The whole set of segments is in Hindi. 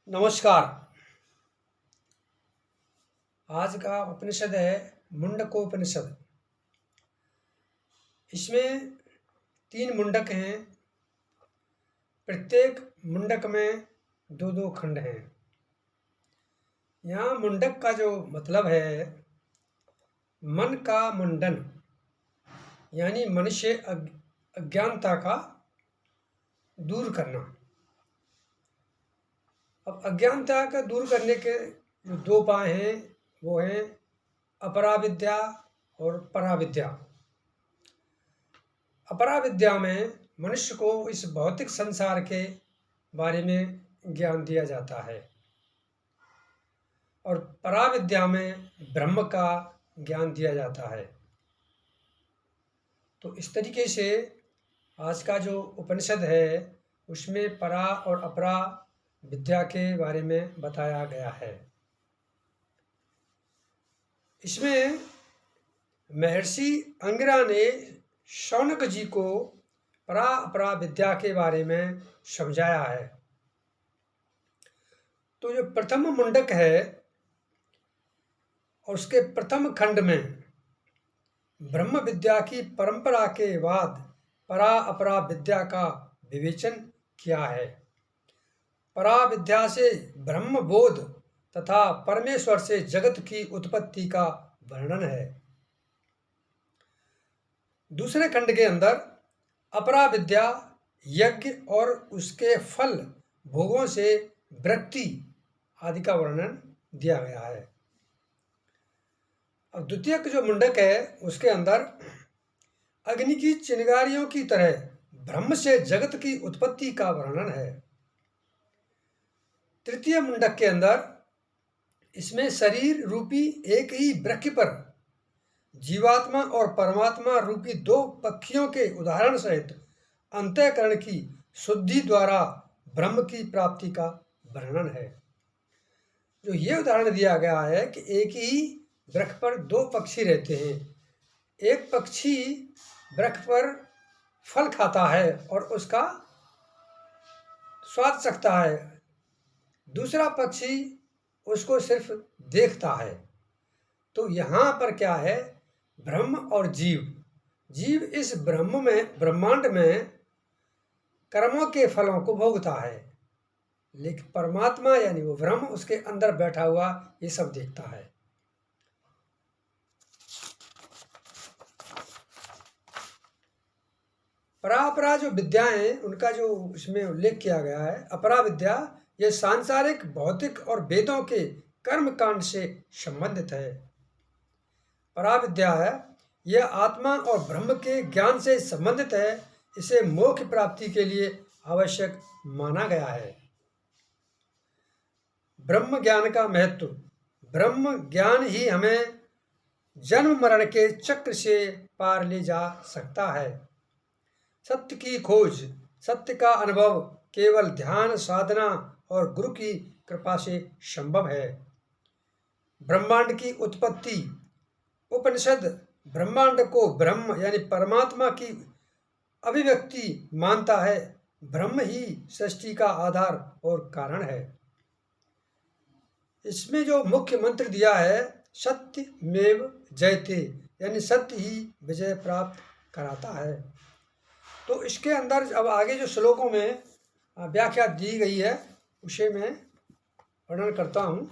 नमस्कार। आज का उपनिषद है मुंडकोपनिषद। इसमें 3 मुंडक हैं। प्रत्येक मुंडक में 2-2 खंड हैं। यहाँ मुंडक का जो मतलब है, मन का मुंडन, यानी मनुष्य अज्ञानता का दूर करना। अब अज्ञानता का दूर करने के जो 2 उपाय हैं वो हैं अपराविद्या और पराविद्या। अपराविद्या में मनुष्य को इस भौतिक संसार के बारे में ज्ञान दिया जाता है और पराविद्या में ब्रह्म का ज्ञान दिया जाता है। तो इस तरीके से आज का जो उपनिषद है उसमें परा और अपरा विद्या के बारे में बताया गया है। इसमें महर्षि अंगिरा ने शौनक जी को परा अपरा विद्या के बारे में समझाया है। तो जो प्रथम मुंडक है और उसके प्रथम खंड में ब्रह्म विद्या की परंपरा के बाद परा अपरा विद्या का विवेचन किया है। परा विद्या से ब्रह्म बोध तथा परमेश्वर से जगत की उत्पत्ति का वर्णन है। दूसरे खंड के अंदर अपरा विद्या यज्ञ और उसके फल भोगों से वृत्ति आदि का वर्णन दिया गया है। अब द्वितीय जो मुंडक है उसके अंदर अग्नि की चिंगारियों की तरह ब्रह्म से जगत की उत्पत्ति का वर्णन है। तृतीय मुंडक के अंदर इसमें शरीर रूपी एक ही वृक्ष पर जीवात्मा और परमात्मा रूपी 2 पक्षियों के उदाहरण सहित अंतःकरण की शुद्धि द्वारा ब्रह्म की प्राप्ति का वर्णन है। जो ये उदाहरण दिया गया है कि एक ही वृक्ष पर 2 पक्षी रहते हैं। एक पक्षी वृक्ष पर फल खाता है और उसका स्वाद चखता है, दूसरा पक्षी उसको सिर्फ देखता है। तो यहाँ पर क्या है, ब्रह्म और जीव इस ब्रह्मांड में कर्मों के फलों को भोगता है, लेकिन परमात्मा यानी वो ब्रह्म उसके अंदर बैठा हुआ ये सब देखता है। परापरा जो विद्याएं उनका जो इसमें उल्लेख किया गया है, अपरा विद्या ये सांसारिक भौतिक और वेदों के कर्म कांड से संबंधित है। पराविद्या है यह आत्मा और ब्रह्म के ज्ञान से संबंधित है। इसे मोक्ष प्राप्ति के लिए आवश्यक माना गया है। ब्रह्म ज्ञान का महत्व। ब्रह्म ज्ञान ही हमें जन्म मरण के चक्र से पार ले जा सकता है। सत्य की खोज, सत्य का अनुभव केवल ध्यान साधना और गुरु की कृपा से संभव है। ब्रह्मांड की उत्पत्ति। उपनिषद ब्रह्मांड को ब्रह्म यानी परमात्मा की अभिव्यक्ति मानता है। ब्रह्म ही सृष्टि का आधार और कारण है। इसमें जो मुख्य मंत्र दिया है, सत्यमेव जयते, यानी सत्य ही विजय प्राप्त कराता है। तो इसके अंदर अब आगे जो श्लोकों में व्याख्या दी गई है उसे मैं वर्णन करता हूँ।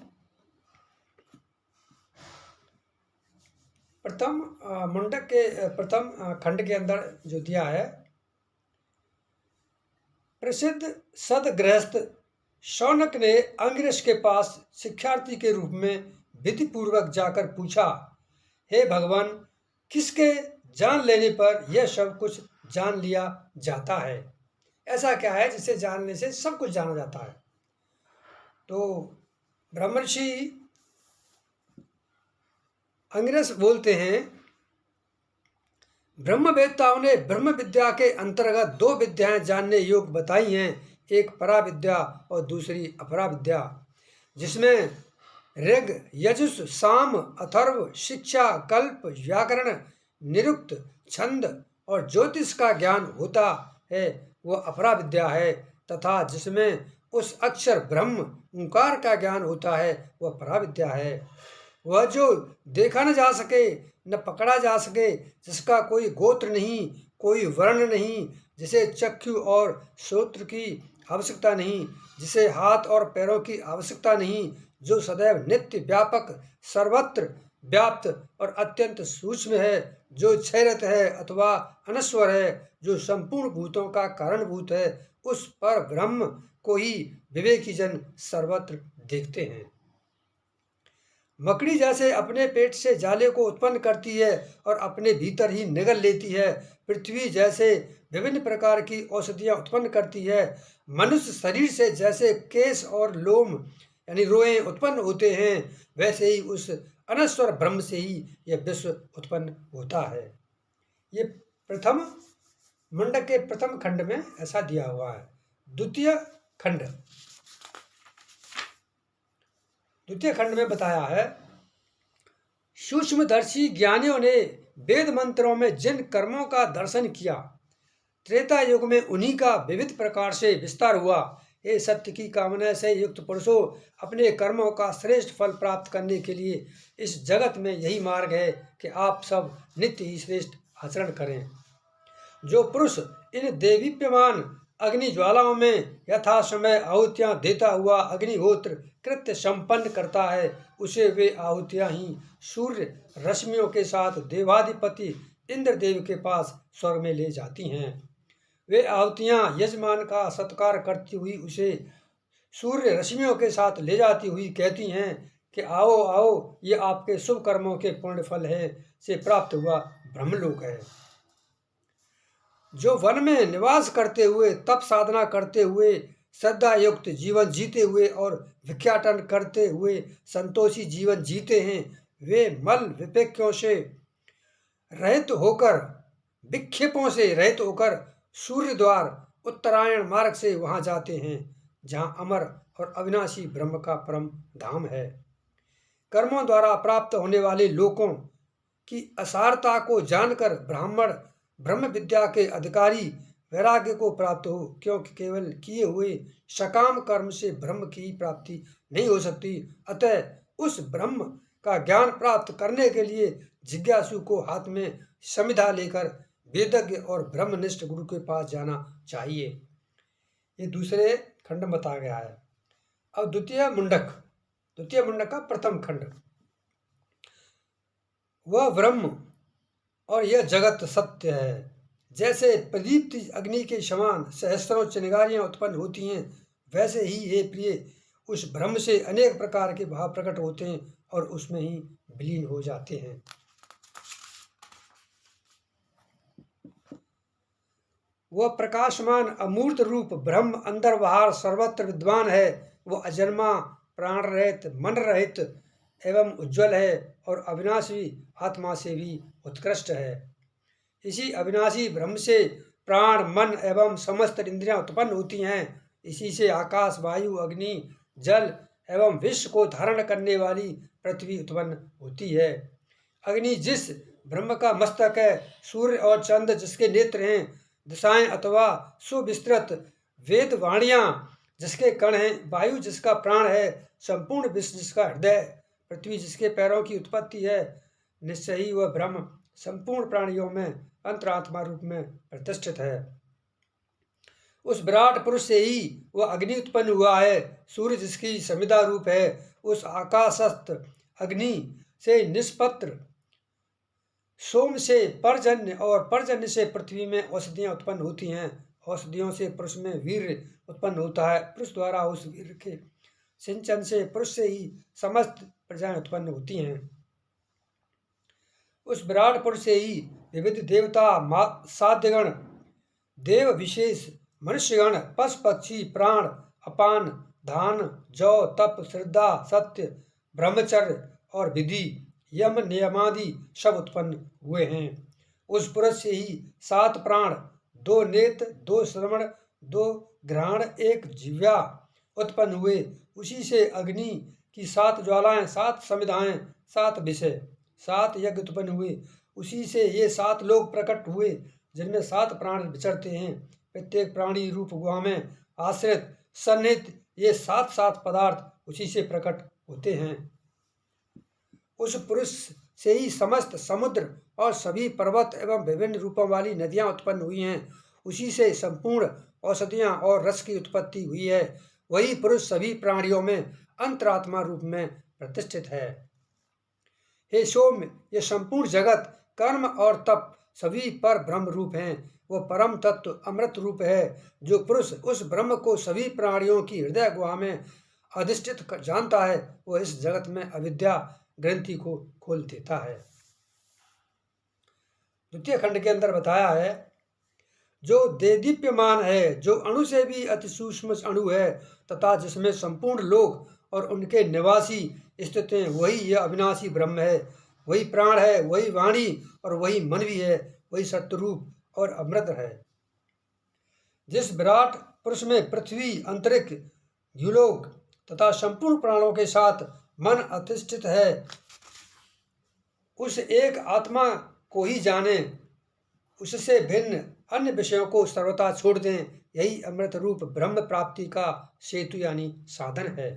प्रथम मुंडक के प्रथम खंड के अंदर जो दिया है, प्रसिद्ध सदगृहस्थ शौनक ने अंगिरस के पास शिक्षार्थी के रूप में विधि पूर्वक जाकर पूछा, हे भगवान, किसके जान लेने पर यह सब कुछ जान लिया जाता है? ऐसा क्या है जिसे जानने से सब कुछ जाना जाता है? तो ब्रह्मर्षि अंगिरस बोलते हैं, ब्रह्मवेत्ताओं ने ब्रह्म विद्या के अंतर्गत 2 विद्याएं जानने योग्य बताई हैं, एक परा विद्या और दूसरी अपरा विद्या, जिसमें ऋग यजुष साम अथर्व शिक्षा कल्प व्याकरण निरुक्त छंद और ज्योतिष का ज्ञान होता है, वो अपरा विद्या है, तथा जिसमें उस अक्षर ब्रह्म ओंकार का ज्ञान होता है, वह पराविद्या है। वह जो देखा न जा सके, न पकड़ा जा सके, जिसका कोई गोत्र नहीं, कोई वर्ण नहीं, जिसे चक्षु और श्रोत्र की आवश्यकता नहीं, जिसे हाथ और पैरों की आवश्यकता नहीं, जो सदैव नित्य व्यापक, सर्वत्र व्याप्त और अत्यंत सूक्ष्म है, जो क्षयरत है अथवा अनश्वर है, जो संपूर्ण भूतों का कारणभूत है, उस पर ब्रह्म को ही विवेकी जन सर्वत्र देखते हैं। मकड़ी जैसे अपने पेट से जाले को उत्पन्न करती है और अपने भीतर ही निगल लेती है, पृथ्वी जैसे विभिन्न प्रकार की औषधियाँ उत्पन्न करती है, मनुष्य शरीर से जैसे केश और लोम यानी रोएं उत्पन्न होते हैं, वैसे ही उस अनश्वर ब्रह्म से ही यह विश्व उत्पन्न होता है। ये प्रथम मुंडक के प्रथम खंड में ऐसा दिया हुआ है। द्वितीय खंड में बताया है, सूक्ष्मदर्शी ज्ञानियों ने वेद मंत्रों में जिन कर्मों का दर्शन किया, त्रेता युग में उन्हीं का विविध प्रकार से विस्तार हुआ। ये सत्य की कामना से युक्त पुरुषों, अपने कर्मों का श्रेष्ठ फल प्राप्त करने के लिए इस जगत में यही मार्ग है कि आप सब नित्य ही श्रेष्ठ आचरण करें। जो पुरुष इन देदीप्यमान अग्नि ज्वालाओं में यथा समय आहुतियाँ देता हुआ अग्निहोत्र कृत्य संपन्न करता है, उसे वे आहुतियाँ ही सूर्य रश्मियों के साथ देवाधिपति इंद्रदेव के पास स्वर्ग में ले जाती हैं। वे आहुतियाँ यजमान का सत्कार करती हुई उसे सूर्य रश्मियों के साथ ले जाती हुई कहती हैं कि आओ आओ, ये आपके शुभ कर्मों के पुण्य फल है से प्राप्त हुआ ब्रह्मलोक है। जो वन में निवास करते हुए, तप साधना करते हुए, श्रद्धा युक्त जीवन जीते हुए और भिक्षाटन करते हुए संतोषी जीवन जीते हैं, वे मल विपेक्यों से रहित होकर, विक्षेपों से रहित होकर सूर्य द्वार उत्तरायण मार्ग से वहां जाते हैं, जहां अमर और अविनाशी ब्रह्म का परम धाम है। कर्मों द्वारा प्राप्त होने वाले लोकों की असारता को जानकर ब्राह्मण ब्रह्म विद्या के अधिकारी वैराग्य को प्राप्त हो, क्योंकि केवल किए हुए सकाम कर्म से ब्रह्म की प्राप्ति नहीं हो सकती। अतः उस ब्रह्म का ज्ञान प्राप्त करने के लिए जिज्ञासु को हाथ में समिधा लेकर वेदज्ञ और ब्रह्मनिष्ठ गुरु के पास जाना चाहिए। ये दूसरे खंड में बताया गया है। अब द्वितीय मुंडक का प्रथम खंड, वह ब्रह्म और यह जगत सत्य है। जैसे प्रदीप्ति अग्नि के समान सहस्त्रों चिंगारियाँ उत्पन्न होती हैं, वैसे ही हे प्रिय, उस ब्रह्म से अनेक प्रकार के भाव प्रकट होते हैं और उसमें ही विलीन हो जाते हैं। वह प्रकाशमान अमूर्त रूप ब्रह्म अंदर बाहर सर्वत्र विद्वान है। वह अजन्मा, प्राण रहित, मन रहित एवं उज्ज्वल है और अविनाशी आत्मा से भी उत्कृष्ट है। इसी अविनाशी ब्रह्म से प्राण, मन एवं समस्त इंद्रियां उत्पन्न होती हैं। इसी से आकाश, वायु, अग्नि, जल एवं विश्व को धारण करने वाली पृथ्वी उत्पन्न होती है। अग्नि जिस ब्रह्म का मस्तक है, सूर्य और चंद्र जिसके नेत्र हैं, दिशाएं अथवा सुविस्तृत वेद वाणियाँ जिसके कण हैं, वायु जिसका प्राण है, संपूर्ण विश्व जिसका हृदय, पृथ्वी जिसके पैरों की उत्पत्ति है, निश्चय ही वह ब्रह्म संपूर्ण प्राणियों में अंतरात्मा रूप में प्रतिष्ठित है। उस विराट पुरुष से ही वह अग्नि उत्पन्न हुआ है। सूर्य जिसकी समिधा रूप है, उस आकाशस्थ अग्नि से निष्पत्र सोम से पर्जन्य और पर्जन्य से पृथ्वी में औषधियाँ उत्पन्न होती हैं। औषधियों से पुरुष में वीर्य उत्पन्न होता है। पुरुष द्वारा उस वीर्य के सिंचन से पुरुष से ही समस्त प्रजाएं उत्पन्न होती हैं। उस विराट पुरुष से ही विविध देवता, साध्यगण, देव विशेष, मनुष्यगण, पशु पक्षी, प्राण, अपान, दान, जौ, तप, श्रद्धा, सत्य, ब्रह्मचर्य और विधि, यम, नियमादि सब उत्पन्न हुए हैं। उस पुरुष से ही 7 प्राण, 2 नेत्र, 2 श्रवण, 2 घ्राण, 1 जिह्वा उत्पन्न हुए। उसी से अग्नि की 7 ज्वालाएं, 7 समिधाएं, 7 विषय, 7 यज्ञ उत्पन्न हुए। उसी से ये 7 लोक प्रकट हुए, जिनमें 7 प्राण विचरते हैं। प्रत्येक प्राणी रूप गुहा में आश्रित सन्निहित ये 7 पदार्थ उसी से प्रकट होते हैं। उस पुरुष से ही समस्त समुद्र और सभी पर्वत एवं विभिन्न रूपों वाली नदियां उत्पन्न हुई हैं। उसी से संपूर्ण औषधियां और रस की उत्पत्ति हुई है। वही पुरुष सभी प्राणियों में अंतरात्मा रूप में प्रतिष्ठित है। हे सौम्य, ये संपूर्ण जगत, कर्म और तप सभी पर ब्रह्म रूप हैं। वो परम तत्व अमृत रूप है। जो पुरुष उस ब्रह्म को सभी प्राणियों की हृदय गुहा में अधिष्ठित जानता है, वो इस जगत में अविद्या ग्रंथि को खोल देता है। द्वितीय खंड के अंदर बताया है, जो देदीप्यमान है, जो अणु से भी अति सूक्ष्म अणु है तथा जिसमें संपूर्ण लोक और उनके निवासी स्थित हैं, वही यह अविनाशी ब्रह्म है। वही प्राण है, वही वाणी और वही मन भी है। वही सत्यरूप और अमृत है। जिस विराट पुरुष में पृथ्वी, अंतरिक्ष, द्युलोक तथा संपूर्ण प्राणों के साथ मन अधिष्ठित है, उस एक आत्मा को ही जाने, उससे भिन्न अन्य विषयों को सर्वथा छोड़ दें। यही अमृत रूप ब्रह्म प्राप्ति का सेतु यानी साधन है।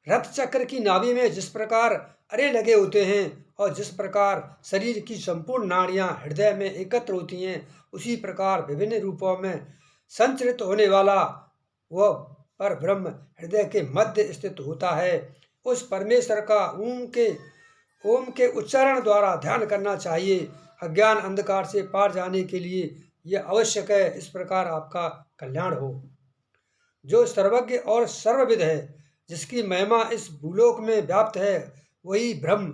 रथ चक्र की नाभि में जिस प्रकार अरे लगे होते हैं और जिस प्रकार शरीर की संपूर्ण नाड़ियां हृदय में एकत्र होती हैं, उसी प्रकार विभिन्न रूपों में संचरित होने वाला वह पर ब्रह्म हृदय के मध्य स्थित होता है। उस परमेश्वर का ओम के उच्चारण द्वारा ध्यान करना चाहिए। अज्ञान अंधकार से पार जाने के लिए यह आवश्यक है। इस प्रकार आपका कल्याण हो। जो सर्वज्ञ और सर्वविद है, जिसकी महिमा इस भूलोक में व्याप्त है, वही ब्रह्म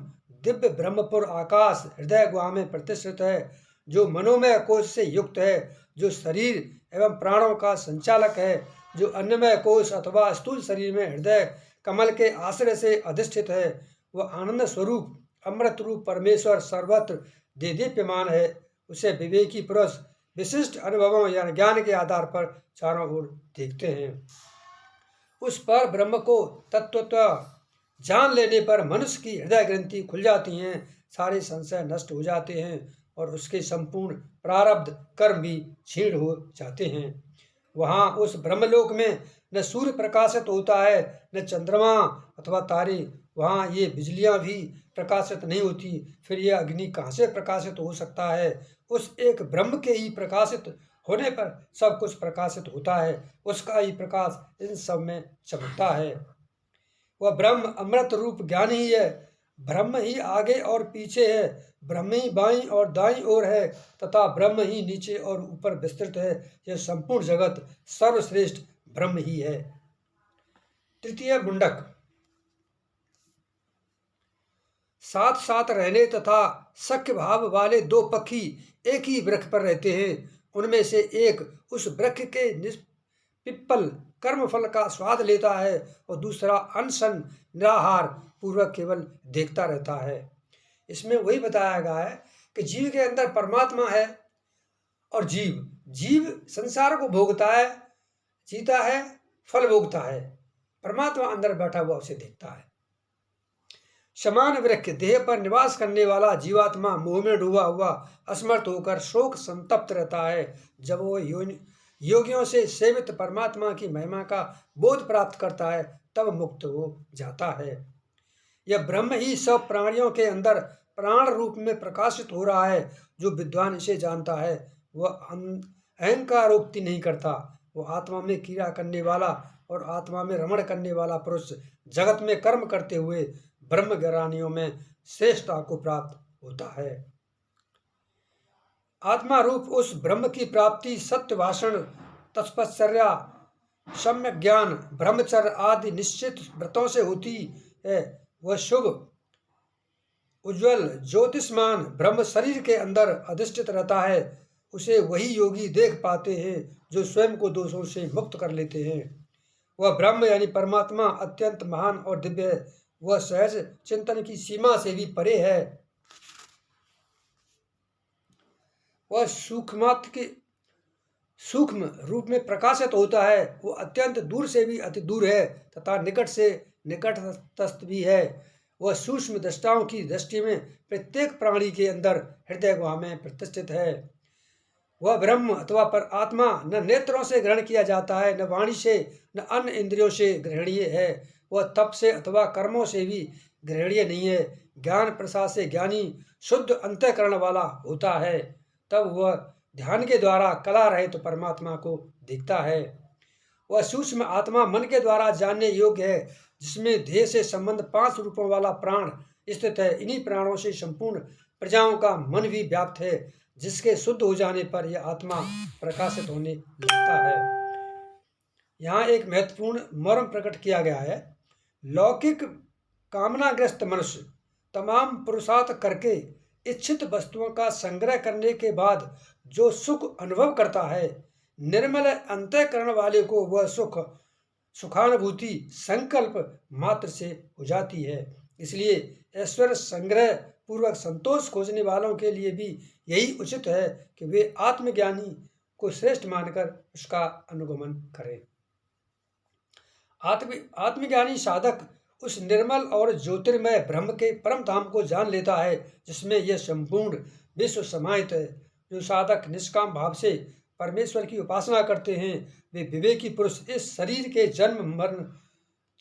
दिव्य ब्रह्मपुर आकाश हृदय गुहा में प्रतिष्ठित है। जो मनोमय कोश से युक्त है, जो शरीर एवं प्राणों का संचालक है, जो अन्नमय कोश अथवा स्थूल शरीर में हृदय कमल के आश्रय से अधिष्ठित है, वह आनंद स्वरूप अमृत रूप परमेश्वर सर्वत्र देदीप्यमान है। उसे विवेकी पुरुष विशिष्ट अनुभवों या ज्ञान के आधार पर चारों ओर देखते हैं। उस पर ब्रह्म को तत्वतः जान लेने पर मनुष्य की हृदय ग्रंथि खुल जाती हैं, सारे संशय नष्ट हो जाते हैं और उसके संपूर्ण प्रारब्ध कर्म भी क्षीण हो जाते हैं। वहाँ उस ब्रह्मलोक में न सूर्य प्रकाशित होता है, न चंद्रमा अथवा तारे। वहाँ ये बिजलियाँ भी प्रकाशित नहीं होती। फिर यह अग्नि कहाँ से प्रकाशित हो सकता है? उस एक ब्रह्म के ही प्रकाशित होने पर सब कुछ प्रकाशित होता है। उसका ही प्रकाश इन सब में चमकता है। वह ब्रह्म अमृत रूप ज्ञान ही है। ब्रह्म ही आगे और पीछे है, ब्रह्म ही बाईं और दाईं ओर है तथा ब्रह्म ही नीचे और ऊपर विस्तृत है। यह संपूर्ण जगत सर्वश्रेष्ठ ब्रह्म ही है। तृतीय मुंडक। साथ साथ रहने तथा सख्य भाव वाले दो पक्षी एक ही वृक्ष पर रहते हैं। उनमें से एक उस वृक्ष के पिप्पल कर्मफल का स्वाद लेता है और दूसरा अनशन निराहार पूर्वक केवल देखता रहता है। इसमें वही बताया गया है कि जीव के अंदर परमात्मा है और जीव संसार को भोगता है, जीता है, फल भोगता है। परमात्मा अंदर बैठा हुआ उसे देखता है। समान वृक्ष देह पर निवास करने वाला जीवात्मा मोह में डूबा हुआ असमर्थ होकर शोक संतप्त रहता है। जब वो योगियों से सेवित परमात्मा की महिमा का बोध प्राप्त करता है, तब मुक्त हो जाता है। यह ब्रह्म ही सब प्राणियों के अंदर प्राण रूप में प्रकाशित हो रहा है। जो विद्वान इसे जानता है, वह अहंकारोक्ति नहीं करता। वो आत्मा में क्रिया करने वाला और आत्मा में रमण करने वाला पुरुष जगत में कर्म करते हुए ब्रह्म ज्ञानियों में श्रेष्ठता को प्राप्त होता है। आत्मा रूप उस ब्रह्म की प्राप्ति सत्य भाषण, तपश्चर्या, सम्यक ज्ञान, ब्रह्मचर्य आदि निश्चित व्रतों से होती है। वह शुभ उज्ज्वल ज्योतिष्मान ब्रह्म शरीर के अंदर अधिष्ठित रहता है। उसे वही योगी देख पाते हैं जो स्वयं को दोषों से मुक्त कर लेते हैं। वह ब्रह्म यानी परमात्मा अत्यंत महान और दिव्य है। वह सहज चिंतन की सीमा से भी परे है। वह सूक्ष्म रूप में प्रकाशित होता है। वो अत्यंत दूर से भी अति दूर है तथा निकट से निकटस्थ भी है। वह सूक्ष्म दृष्टाओं की दृष्टि में प्रत्येक प्राणी के अंदर हृदय गुहा में प्रतिष्ठित है। वह ब्रह्म अथवा पर आत्मा न नेत्रों से ग्रहण किया जाता है, न वाणी से, न अन्य इंद्रियों से ग्रहणीय है। वह तप से अथवा कर्मों से भी ग्रहणीय नहीं है। ज्ञान प्रसाद से ज्ञानी शुद्ध अंतःकरण वाला होता है, तब वह ध्यान के द्वारा कला रहित तो परमात्मा को दिखता है। वह सूक्ष्म आत्मा मन के द्वारा जानने योग्य है, जिसमें देह से संबंध 5 रूपों वाला प्राण स्थित है। इन्हीं प्राणों से संपूर्ण प्रजाओं का मन भी व्याप्त है, जिसके शुद्ध हो जाने पर यह आत्मा प्रकाशित होने लगता है। यहाँ एक महत्वपूर्ण मर्म प्रकट किया गया है। लौकिक कामनाग्रस्त मनुष्य तमाम पुरुषार्थ करके इच्छित वस्तुओं का संग्रह करने के बाद जो सुख अनुभव करता है, निर्मल अंतःकरण वाले को वह सुखानुभूति संकल्प मात्र से हो जाती है। इसलिए ऐश्वर्य संग्रह पूर्वक संतोष खोजने वालों के लिए भी यही उचित है कि वे आत्मज्ञानी को श्रेष्ठ मानकर उसका अनुगमन करें। आत्मज्ञानी साधक उस निर्मल और ज्योतिर्मय ब्रह्म के परम धाम को जान लेता है, जिसमें यह संपूर्ण विश्व समाहित है। जो साधक निष्काम भाव से परमेश्वर की उपासना करते हैं, वे विवेकी पुरुष इस शरीर के जन्म मरण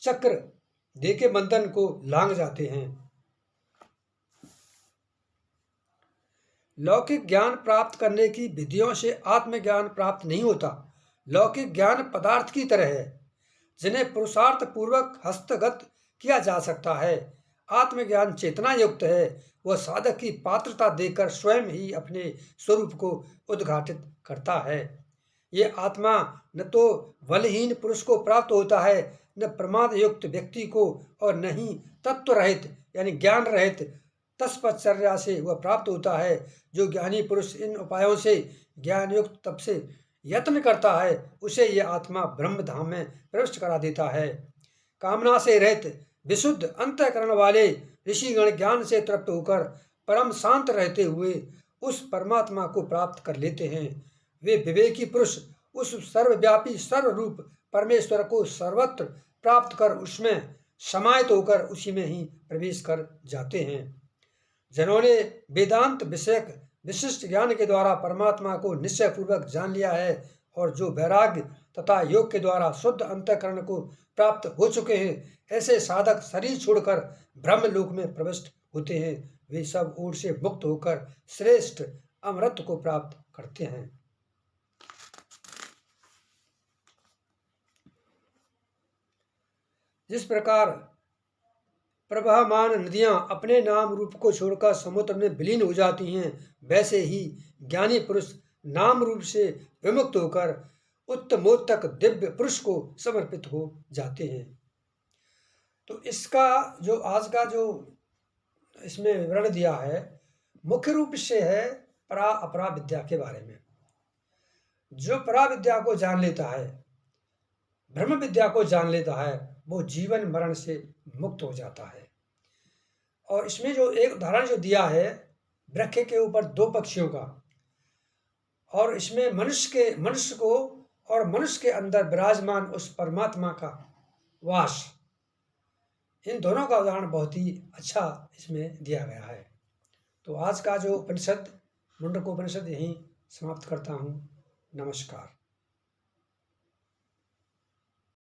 चक्र देके बंधन को लांघ जाते हैं। लौकिक ज्ञान प्राप्त करने की विधियों से आत्मज्ञान प्राप्त नहीं होता। लौकिक ज्ञान पदार्थ की तरह है, जिन्हें पुरुषार्थ पूर्वक हस्तगत किया जा सकता है। आत्मज्ञान चेतना युक्त है। वह साधक की पात्रता देकर स्वयं ही अपने स्वरूप को उद्घाटित करता है। ये आत्मा न तो बलहीन पुरुष को प्राप्त होता है, न प्रमाद युक्त व्यक्ति को, और न ही तत्व रहित यानी ज्ञान रहित तपश्चर्या से वह प्राप्त होता है। जो ज्ञानी पुरुष इन उपायों से ज्ञान युक्त तप से यत्न करता है, उसे यह आत्मा ब्रह्म धाम में प्रविष्ट करा देता है। कामना से रहित विशुद्ध अंतःकरण वाले ऋषिगण ज्ञान से तृप्त होकर परम शांत रहते हुए उस परमात्मा को प्राप्त कर लेते हैं। वे विवेकी पुरुष उस सर्वव्यापी सर्वरूप परमेश्वर को सर्वत्र प्राप्त कर उसमें समाहित होकर उसी में ही प्रवेश कर जाते हैं। जिन्होंने वेदांत विषयक विशिष्ट ज्ञान के द्वारा परमात्मा को निश्चय पूर्वक जान लिया है, और जो वैराग्य तथा योग के द्वारा शुद्ध अंतःकरण को प्राप्त हो चुके हैं, ऐसे साधक शरीर छोड़कर ब्रह्मलोक में प्रविष्ट होते हैं। वे सब ओर से मुक्त होकर श्रेष्ठ अमृत को प्राप्त करते हैं। जिस प्रकार प्रवाहमान नदियां अपने नाम रूप को छोड़कर समुद्र में विलीन हो जाती हैं, वैसे ही ज्ञानी पुरुष नाम रूप से विमुक्त होकर उत्तमोत्तक दिव्य पुरुष को समर्पित हो जाते हैं। तो इसका जो आज का जो इसमें विवरण दिया है, मुख्य रूप से है परा अपरा विद्या के बारे में। जो परा विद्या को जान लेता है, ब्रह्म विद्या को जान लेता है, वो जीवन मरण से मुक्त हो जाता है। और इसमें जो एक उदाहरण जो दिया है वृक्ष के ऊपर 2 पक्षियों का, और इसमें मनुष्य को और मनुष्य के अंदर विराजमान उस परमात्मा का वास, इन दोनों का उदाहरण बहुत ही अच्छा इसमें दिया गया है। तो आज का जो उपनिषद मुंडकोपनिषद यहीं समाप्त करता हूँ। नमस्कार।